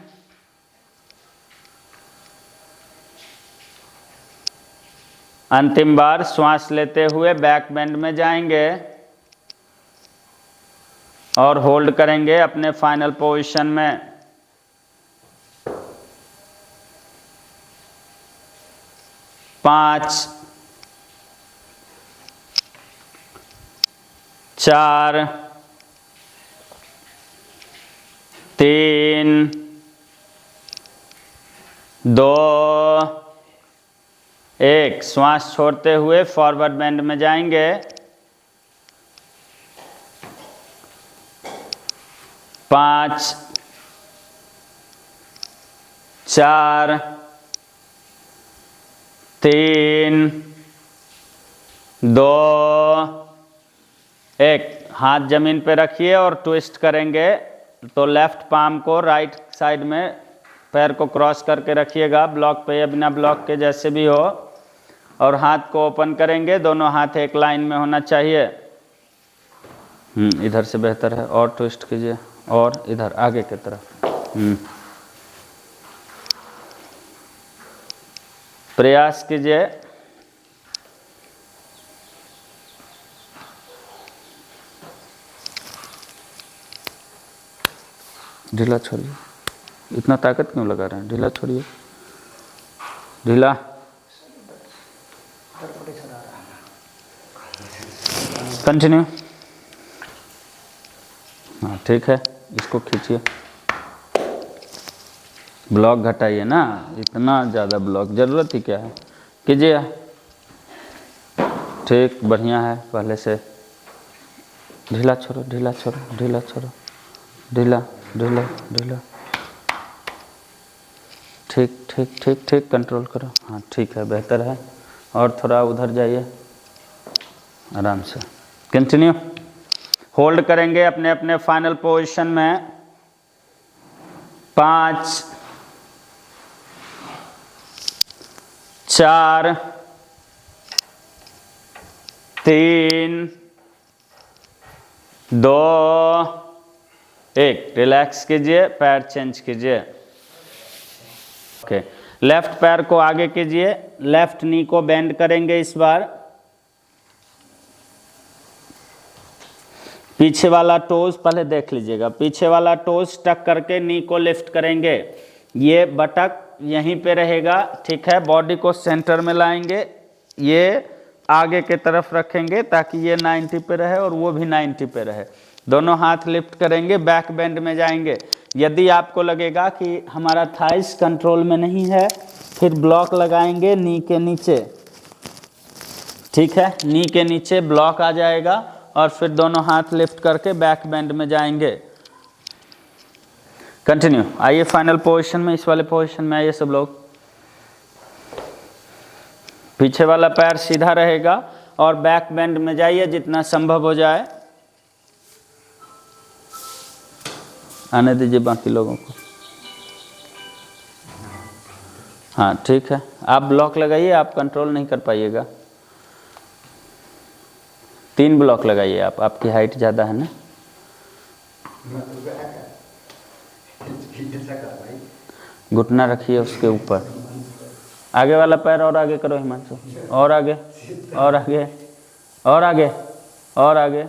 अंतिम बार श्वास लेते हुए बैक बेंड में जाएंगे और होल्ड करेंगे अपने फाइनल पोजीशन में। 5 4 3 2 1। श्वास छोड़ते हुए फॉरवर्ड बेंड में जाएंगे। 5 4 3 2 1। हाथ जमीन पे रखिए और ट्विस्ट करेंगे तो लेफ्ट पाम को राइट साइड में पैर को क्रॉस करके रखिएगा, ब्लॉक पे या बिना ब्लॉक के जैसे भी हो, और हाथ को ओपन करेंगे। दोनों हाथ एक लाइन में होना चाहिए। इधर से बेहतर है, और ट्विस्ट कीजिए, और इधर आगे की तरफ प्रयास कीजिए। ढीला छोड़िए, इतना ताकत क्यों लगा रहे हैं, ढीला छोड़िए, ढीला। कंटिन्यू। हाँ ठीक है, इसको खींचिए, ब्लॉक घटाइए ना, इतना ज़्यादा ब्लॉक ज़रूरत ही क्या है, कीजिए। ठीक, बढ़िया है, पहले से। ढीला छोड़ो, ढीला छोड़ो, ढीला छोड़ो, ढीला ढीला ढीला। ठीक ठीक ठीक ठीक, कंट्रोल करो। हाँ ठीक है, बेहतर है। और थोड़ा उधर जाइए, आराम से। कंटिन्यू। होल्ड करेंगे अपने अपने फाइनल पोजीशन में। 5 4 3 2 1। रिलैक्स कीजिए, पैर चेंज कीजिए। ओके, लेफ्ट पैर को आगे कीजिए, लेफ्ट नी को बेंड करेंगे इस बार। पीछे वाला टोज पहले देख लीजिएगा, पीछे वाला टोज टक करके नी को लिफ्ट करेंगे। ये बटक यहीं पे रहेगा, ठीक है। बॉडी को सेंटर में लाएंगे, ये आगे के तरफ रखेंगे ताकि ये 90 पे रहे और वो भी 90 पे रहे। दोनों हाथ लिफ्ट करेंगे, बैक बेंड में जाएंगे। यदि आपको लगेगा कि हमारा थाइस कंट्रोल में नहीं है, फिर ब्लॉक लगाएंगे नी के नीचे, ठीक है। नी के नीचे ब्लॉक आ जाएगा और फिर दोनों हाथ लिफ्ट करके बैक बेंड में जाएंगे। कंटिन्यू। आइए फाइनल पोजीशन में, इस वाले पोजीशन में आइए सब लोग। पीछे वाला पैर सीधा रहेगा और बैक बेंड में जाइए जितना संभव हो जाए। आने दीजिए बाकी लोगों को। हाँ ठीक है, आप ब्लॉक लगाइए, आप कंट्रोल नहीं कर पाइएगा। 3 ब्लॉक लगाइए आप, आपकी हाइट ज़्यादा है ना। घुटना रखिए उसके ऊपर, आगे वाला पैर और आगे करो हिमांशु, और आगे और आगे और आगे और आगे।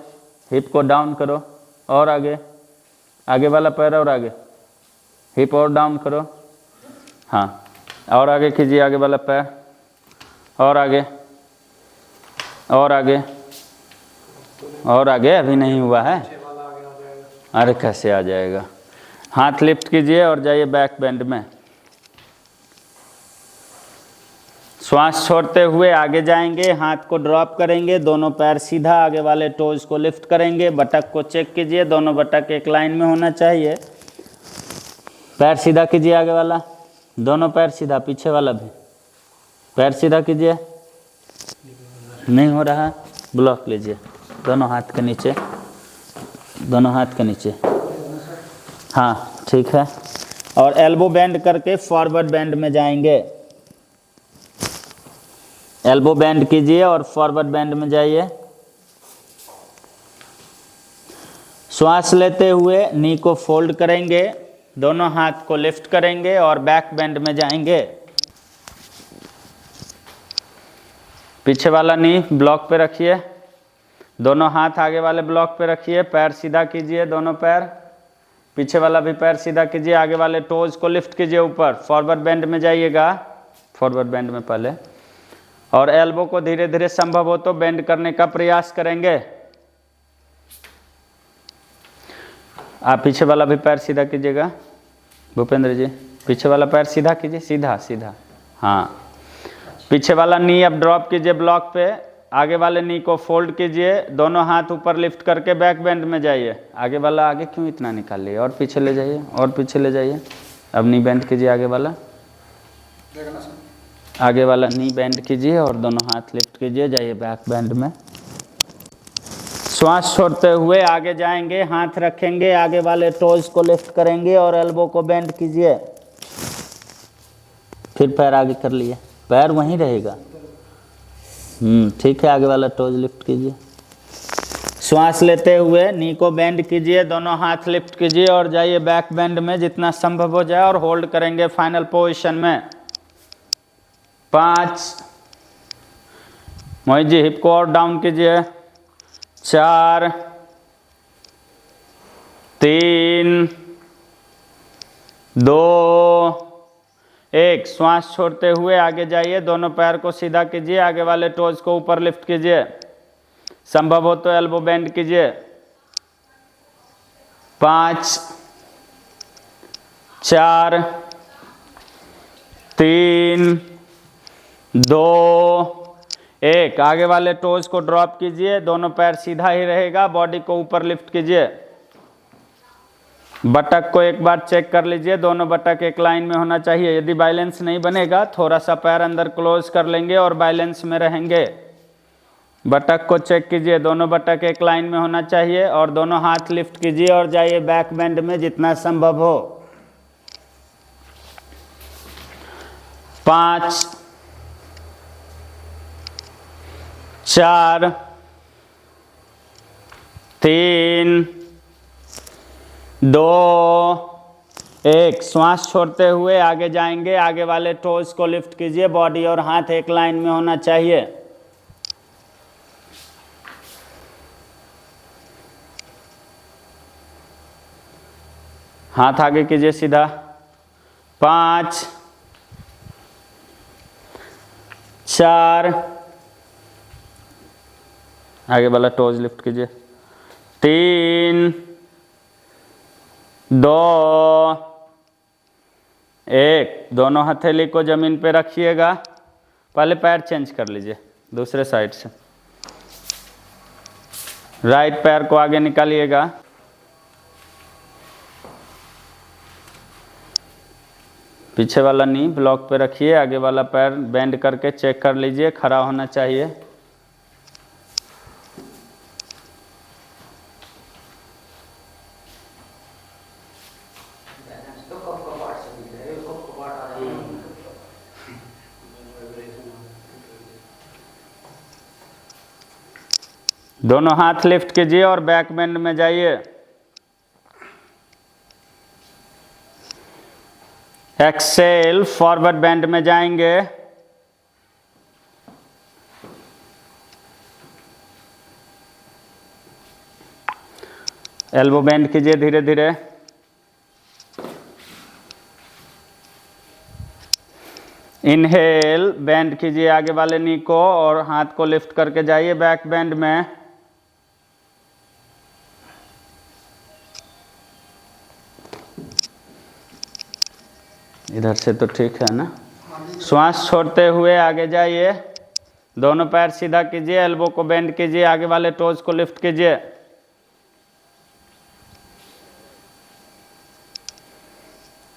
हिप को डाउन करो और आगे, आगे वाला पैर और आगे, हिप और डाउन करो। हाँ, और आगे कीजिए, आगे वाला पैर और आगे और आगे और आगे। अभी नहीं हुआ है, अरे कैसे आ जाएगा। हाथ लिफ्ट कीजिए और जाइए बैक बेंड में। श्वास छोड़ते हुए आगे जाएंगे, हाथ को ड्रॉप करेंगे, दोनों पैर सीधा, आगे वाले टोज को लिफ्ट करेंगे, बटक को चेक कीजिए, दोनों बटक एक लाइन में होना चाहिए। पैर सीधा कीजिए, आगे वाला, दोनों पैर सीधा, पीछे वाला भी पैर सीधा कीजिए। नहीं हो रहा, ब्लॉक लीजिए, दोनों हाथ के नीचे, दोनों हाथ के नीचे, हाँ ठीक है। और एल्बो बेंड करके फॉरवर्ड बेंड में जाएंगे। एल्बो बेंड कीजिए और फॉरवर्ड बेंड में जाइए। श्वास लेते हुए नी को फोल्ड करेंगे, दोनों हाथ को लिफ्ट करेंगे और बैक बेंड में जाएंगे। पीछे वाला नी ब्लॉक पे रखिए, दोनों हाथ आगे वाले ब्लॉक पे रखिए, पैर सीधा कीजिए, दोनों पैर, पीछे वाला भी पैर सीधा कीजिए, आगे वाले टोज को लिफ्ट कीजिए ऊपर। फॉरवर्ड बेंड में जाइएगा, फॉरवर्ड बेंड में पहले, और एल्बो को धीरे धीरे संभव हो तो बेंड करने का प्रयास करेंगे। आप पीछे वाला भी पैर सीधा कीजिएगा भूपेंद्र जी, पीछे वाला पैर सीधा कीजिए, सीधा सीधा, हाँ। पीछे वाला नी अब ड्रॉप कीजिए ब्लॉक पे, आगे वाले नी को फोल्ड कीजिए, दोनों हाथ ऊपर लिफ्ट करके बैक बेंड में जाइए। आगे वाला आगे क्यों इतना निकाल लिए, और पीछे ले जाइए, और पीछे ले जाइए। अब नी बेंड कीजिए, आगे वाला, आगे वाला नी बेंड कीजिए और दोनों हाथ लिफ्ट कीजिए, जाइए बैक बेंड में। श्वास छोड़ते हुए आगे जाएंगे, हाथ रखेंगे, आगे वाले टोज को लिफ्ट करेंगे और एल्बो को बेंड कीजिए। फिर पैर आगे कर लिए, पैर वहीं रहेगा, ठीक है। आगे वाला टोज लिफ्ट कीजिए। श्वास लेते हुए नी को बेंड कीजिए, दोनों हाथ लिफ्ट कीजिए और जाइए बैक बेंड में जितना संभव हो जाए, और होल्ड करेंगे फाइनल पोजीशन में। 5, मोहित जी हिप को और डाउन कीजिए। 4, 3, 2, 1। श्वास छोड़ते हुए आगे जाइए, दोनों पैर को सीधा कीजिए, आगे वाले टोज को ऊपर लिफ्ट कीजिए, संभव हो तो एल्बो बेंड कीजिए। 5, 4, 3, 2, 1। आगे वाले टोज को ड्रॉप कीजिए, दोनों पैर सीधा ही रहेगा, बॉडी को ऊपर लिफ्ट कीजिए। बटक को एक बार चेक कर लीजिए, दोनों बटक एक लाइन में होना चाहिए। यदि बैलेंस नहीं बनेगा, थोड़ा सा पैर अंदर क्लोज कर लेंगे और बैलेंस में रहेंगे। बटक को चेक कीजिए, दोनों बटक एक लाइन में होना चाहिए, और दोनों हाथ लिफ्ट कीजिए और जाइए बैक बेंड में जितना संभव हो। 5, 4, 3, 2, 1। श्वास छोड़ते हुए आगे जाएंगे, आगे वाले टोज को लिफ्ट कीजिए, बॉडी और हाथ एक लाइन में होना चाहिए। हाथ आगे कीजिए सीधा। 5, 4, आगे वाला टोज लिफ्ट कीजिए। 3, 2, 1। दोनों हथेली को जमीन पे रखिएगा। पहले पैर चेंज कर लीजिए दूसरे साइड से। राइट पैर को आगे निकालिएगा। पीछे वाला नी ब्लॉक पे रखिए, आगे वाला पैर बेंड करके चेक कर लीजिए, खड़ा होना चाहिए। दोनों हाथ लिफ्ट कीजिए और बैक बेंड में जाइए। एक्सेल, फॉरवर्ड बेंड में जाएंगे। एल्बो बेंड कीजिए धीरे धीरे। इनहेल, बेंड कीजिए आगे वाले नी को और हाथ को लिफ्ट करके जाइए बैक बेंड में। इधर से तो ठीक है ना। श्वास छोड़ते हुए आगे जाइए, दोनों पैर सीधा कीजिए, एल्बो को बेंड कीजिए, आगे वाले टोज को लिफ्ट कीजिए।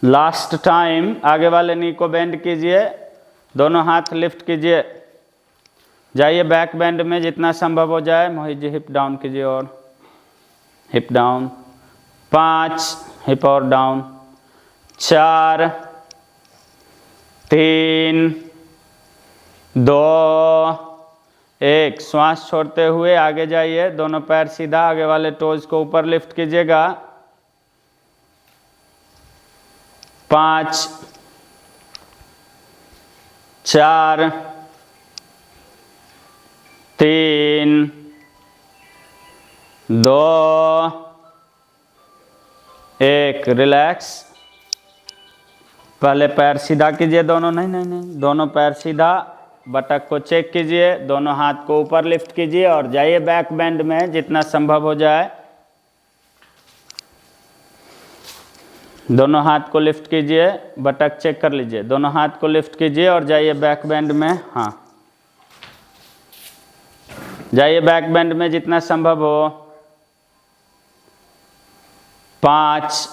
लास्ट टाइम आगे वाले नी को बेंड कीजिए, दोनों हाथ लिफ्ट कीजिए, जाइए बैक बेंड में जितना संभव हो जाए। मोहित जी हिप डाउन कीजिए और हिप डाउन। 5 हिप और डाउन, 4 3 2 1। श्वास छोड़ते हुए आगे जाइए, दोनों पैर सीधा, आगे वाले टोज को ऊपर लिफ्ट कीजिएगा। 5 4 3 2 1। रिलैक्स। पहले पैर सीधा कीजिए, दोनों नहीं, दोनों पैर सीधा, बटक को चेक कीजिए, दोनों हाथ को ऊपर लिफ्ट कीजिए और जाइए बैक बेंड में जितना संभव हो जाए। दोनों हाथ को लिफ्ट कीजिए, बटक चेक कर लीजिए, दोनों हाथ को लिफ्ट कीजिए और जाइए बैक बेंड में। हाँ, जाइए बैक बेंड में जितना संभव हो। 5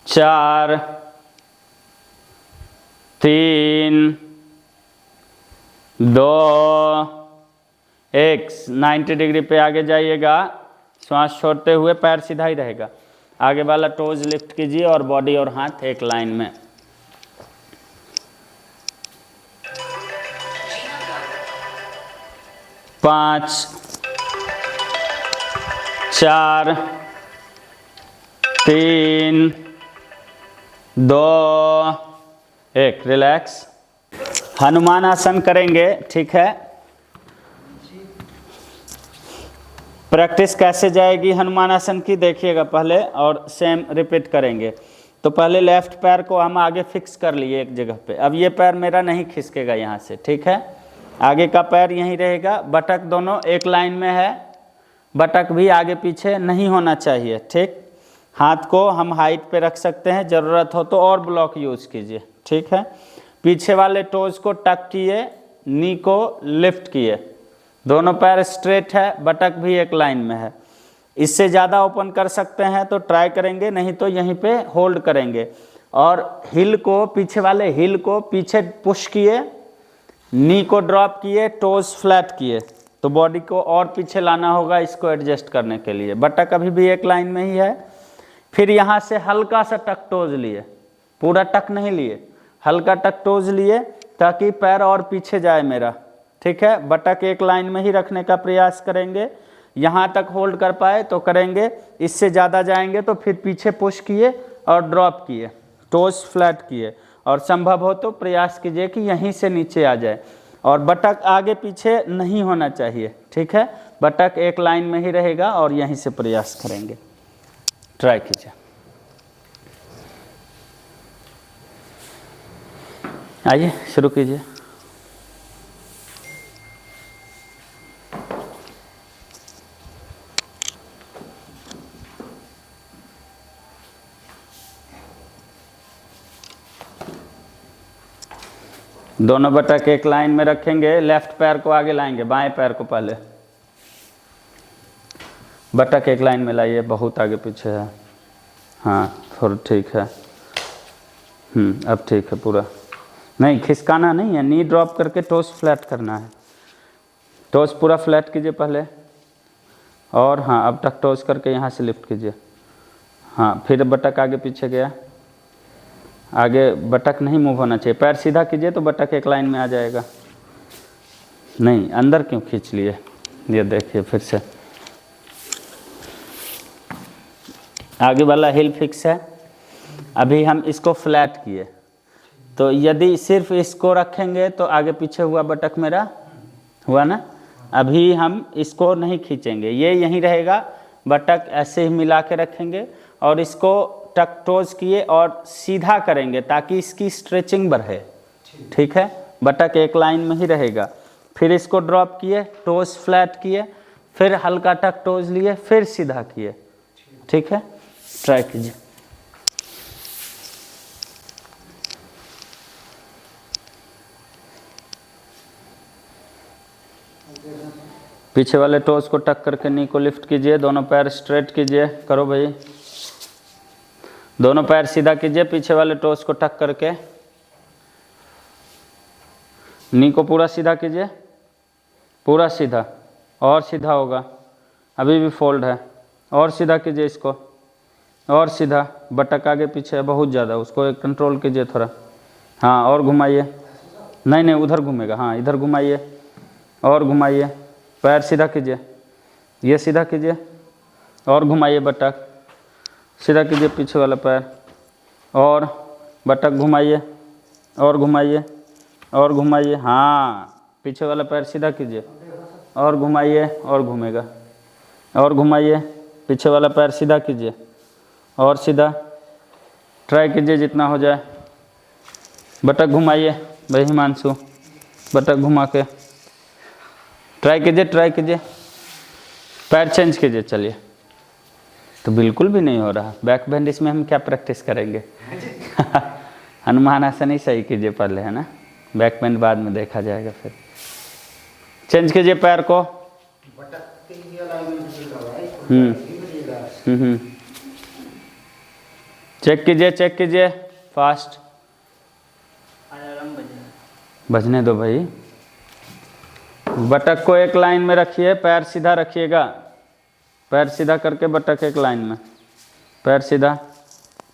4 3 2 1। 90 डिग्री पे आगे जाइएगा, श्वास छोड़ते हुए पैर सीधा ही रहेगा, आगे वाला टोज लिफ्ट कीजिए और बॉडी और हाथ एक लाइन में। 5 4 3 2 1। रिलैक्स। हनुमान आसन करेंगे, ठीक है। प्रैक्टिस कैसे जाएगी हनुमान आसन की देखिएगा पहले, और सेम रिपीट करेंगे। तो पहले लेफ्ट पैर को हम आगे फिक्स कर लिए एक जगह पे। अब ये पैर मेरा नहीं खिसकेगा यहाँ से, ठीक है। आगे का पैर यहीं रहेगा, बटक दोनों एक लाइन में है, बटक भी आगे पीछे नहीं होना चाहिए, ठीक। हाथ को हम हाइट पे रख सकते हैं, ज़रूरत हो तो और ब्लॉक यूज़ कीजिए, ठीक है। पीछे वाले टोज को टक किए, नी को लिफ्ट किए, दोनों पैर स्ट्रेट है, बटक भी एक लाइन में है। इससे ज़्यादा ओपन कर सकते हैं तो ट्राई करेंगे, नहीं तो यहीं पे होल्ड करेंगे। और हिल को, पीछे वाले हिल को पीछे पुश किए, नी को ड्रॉप किए, टोज फ्लैट किए, तो बॉडी को और पीछे लाना होगा इसको एडजस्ट करने के लिए। बटक अभी भी एक लाइन में ही है। फिर यहाँ से हल्का सा टक टोज लिए, पूरा टक नहीं लिए, हल्का टक टोज लिए ताकि पैर और पीछे जाए मेरा, ठीक है। बटक एक लाइन में ही रखने का प्रयास करेंगे, यहाँ तक होल्ड कर पाए तो करेंगे, इससे ज़्यादा जाएंगे तो फिर पीछे पुश किए और ड्रॉप किए, टोज फ्लैट किए, और संभव हो तो प्रयास कीजिए कि यहीं से नीचे आ जाए। और बटक आगे पीछे नहीं होना चाहिए, ठीक है। बटक एक लाइन में ही रहेगा और यहीं से प्रयास करेंगे, ट्राई कीजिए। आइए शुरू कीजिए। दोनों बटक एक लाइन में रखेंगे, लेफ्ट पैर को आगे लाएंगे, बाएं पैर को पहले, बटक एक लाइन में लाइए, बहुत आगे पीछे है। हाँ थोड़ा ठीक है, अब ठीक है पूरा। नहीं खिसकाना नहीं है, नी ड्रॉप करके टोस फ्लैट करना है, टोस पूरा फ्लैट कीजिए पहले, और हाँ अब तक टोस करके यहाँ से लिफ्ट कीजिए। हाँ फिर बटक आगे पीछे गया, आगे बटक नहीं मूव होना चाहिए, पैर सीधा कीजिए तो बटक एक लाइन में आ जाएगा। नहीं अंदर क्यों खींच लिए, ये देखिए फिर से। आगे वाला हिल फिक्स है, अभी हम इसको फ्लैट किए, तो यदि सिर्फ इसको रखेंगे तो आगे पीछे हुआ बटक मेरा, हुआ ना। अभी हम इसको नहीं खींचेंगे, ये यहीं रहेगा, बटक ऐसे ही मिला के रखेंगे और इसको टक टोज किए और सीधा करेंगे ताकि इसकी स्ट्रेचिंग बढ़े, ठीक है। बटक एक लाइन में ही रहेगा। फिर इसको ड्रॉप किए, टोज फ्लैट किए, फिर हल्का टक टोज लिए, फिर सीधा किए, ठीक है। ट्राई कीजिए। पीछे वाले टोस को टक करके नी को लिफ्ट कीजिए, दोनों पैर स्ट्रेट कीजिए, करो भाई, दोनों पैर सीधा कीजिए, पीछे वाले टोस को टक करके नी को पूरा सीधा कीजिए, पूरा सीधा, और सीधा होगा, अभी भी फोल्ड है, और सीधा कीजिए इसको, और सीधा, बटक आगे पीछे है बहुत ज़्यादा, उसको एक कंट्रोल कीजिए थोड़ा, हाँ और घुमाइए, नहीं नहीं उधर घूमेगा, हाँ इधर घुमाइए और घुमाइए, पैर सीधा कीजिए, ये सीधा कीजिए और घुमाइए बटक, सीधा कीजिए पीछे वाला पैर और बटक घुमाइए और घुमाइए और घुमाइए, हाँ पीछे वाला पैर सीधा कीजिए और घुमाइए और घूमेगा, और घुमाइए, पीछे वाला पैर सीधा कीजिए और सीधा, ट्राई कीजिए जितना हो जाए, बटक घुमाइए भाई हिमांशु, बटक घुमा के ट्राई कीजिए, पैर चेंज कीजिए, चलिए, तो बिल्कुल भी नहीं हो रहा बैक बेंड, इसमें हम क्या प्रैक्टिस करेंगे हनुमान आसन ही सही कीजिए पहले, है ना, बैक बेंड बाद में देखा जाएगा फिर। चेंज कीजिए पैर को, चेक कीजिए फास्ट, बजने दो भाई, बटक को एक लाइन में रखिए, पैर सीधा रखिएगा, पैर सीधा करके बटक एक लाइन में, पैर सीधा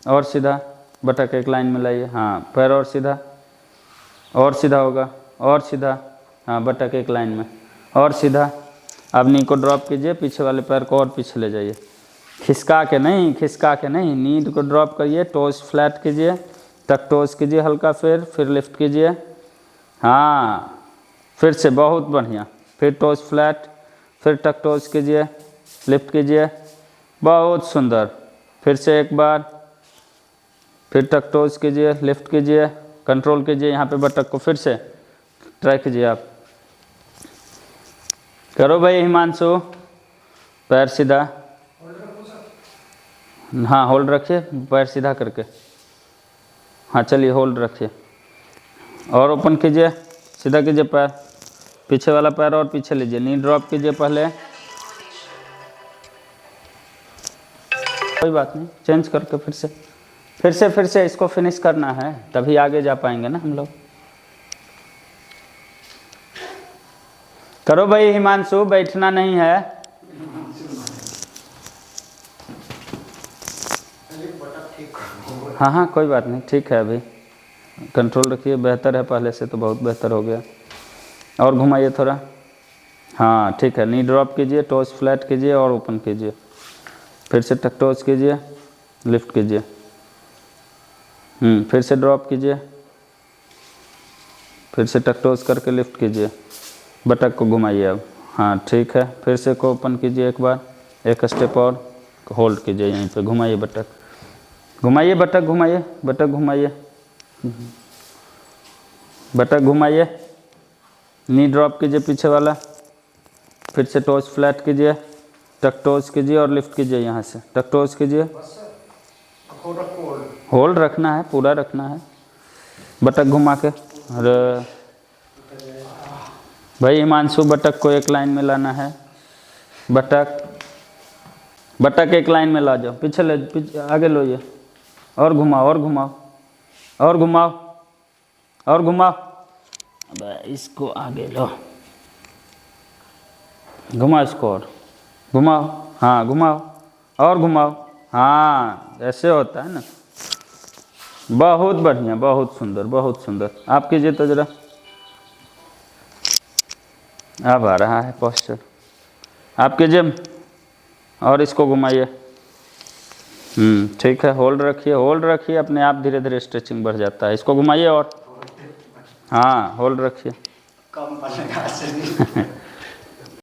और सीधा, बटक एक लाइन में लाइए, हाँ पैर और सीधा होगा, और सीधा, हाँ बटक एक लाइन में और सीधा। अब नी को ड्रॉप कीजिए, पीछे वाले पैर को और पीछे ले जाइए, खिसका के नहीं, नी को ड्रॉप करिए, टोस फ्लैट कीजिए, टक टोस कीजिए हल्का, फिर लिफ्ट कीजिए, हाँ फिर से बहुत बढ़िया, फिर टोस फ्लैट, फिर टक टोस कीजिए, लिफ्ट कीजिए, बहुत सुंदर, फिर से एक बार, फिर टक टोस कीजिए, लिफ्ट कीजिए, कंट्रोल कीजिए यहाँ पे बटक को, फिर से ट्राई कीजिए आप, करो भाई हिमांशु, पैर सीधा, हाँ होल्ड रखिए, पैर सीधा करके, हाँ चलिए होल्ड रखिए और ओपन कीजिए, सीधा कीजिए पैर, पीछे वाला पैर और पीछे लीजिए, नी ड्रॉप कीजिए पहले, कोई बात नहीं, चेंज करके फिर से इसको फिनिश करना है, तभी आगे जा पाएंगे ना हम लोग। करो भाई हिमांशु, बैठना नहीं है, हाँ कोई बात नहीं, ठीक है, अभी कंट्रोल रखिए, बेहतर है पहले से तो बहुत बेहतर हो गया, और घुमाइए थोड़ा, हाँ ठीक है, नी ड्रॉप कीजिए, टोस फ्लैट कीजिए और ओपन कीजिए, फिर से टक टोस कीजिए, लिफ्ट कीजिए, फिर से ड्रॉप कीजिए, फिर से टक टोस करके लिफ्ट कीजिए, बटक को घुमाइए अब, हाँ ठीक है, फिर से को ओपन कीजिए एक बार, एक स्टेप और होल्ड कीजिए यहीं पे, घुमाइए बटक, घुमाइए बटक, घुमाइए बटक, घुमाइए बटक, घुमाइए, नी ड्रॉप कीजिए पीछे वाला, फिर से टोस फ्लैट कीजिए, टक टोस कीजिए और लिफ्ट कीजिए यहाँ से, टक टोस कीजिए, होल्ड रखना है, पूरा रखना है, बटक घुमा के, अरे भाई हिमांशु बटक को एक लाइन में लाना है, बटक एक लाइन में ला जाओ, पीछे आगे लो ये, और घुमाओ और घुमाओ और घुमाओ और घुमाओ, अब इसको आगे लो, घुमाओ इसको और घुमाओ, हाँ घुमाओ और घुमाओ, हाँ ऐसे होता है ना, बहुत बढ़िया, बहुत सुंदर, आप कीजिए तो जरा, अब आ रहा है पोस्चर, आप कीजिए और इसको घुमाइए, ठीक है, होल्ड रखिए, अपने आप धीरे धीरे स्ट्रेचिंग बढ़ जाता है, इसको घुमाइए और, हाँ होल्ड रखिए